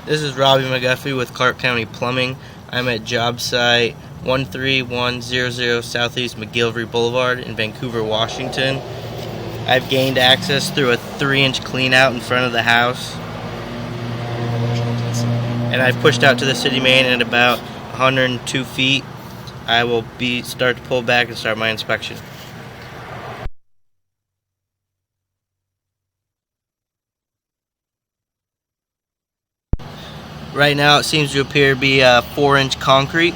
This is Robbie McGuffey with Clark County Plumbing. I'm at job site 13100 Southeast McGillivray Boulevard in Vancouver, Washington. I've gained access through a 3-inch clean out in front of the house, and I've pushed out to the city main at about 102 feet. I will start to pull back and start my inspection. Right now it seems to appear to be 4-inch concrete.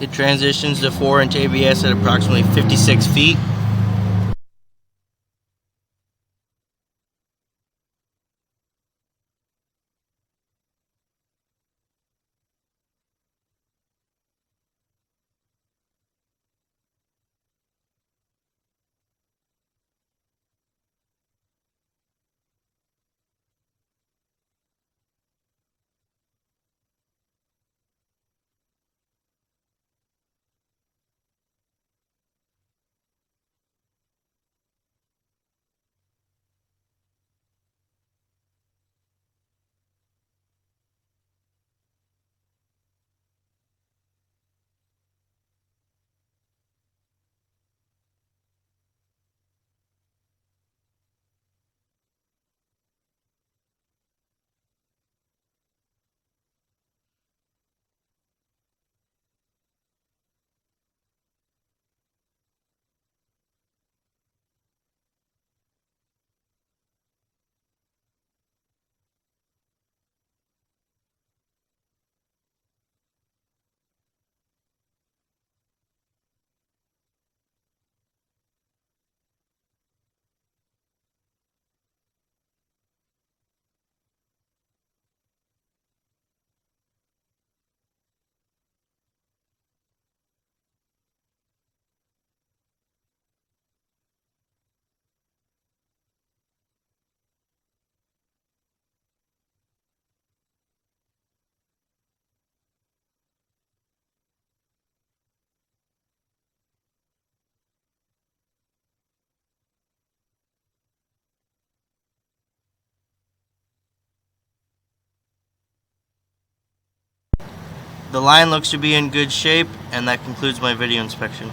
It transitions to 4-inch ABS at approximately 56 feet. The line looks to be in good shape, and that concludes my video inspection.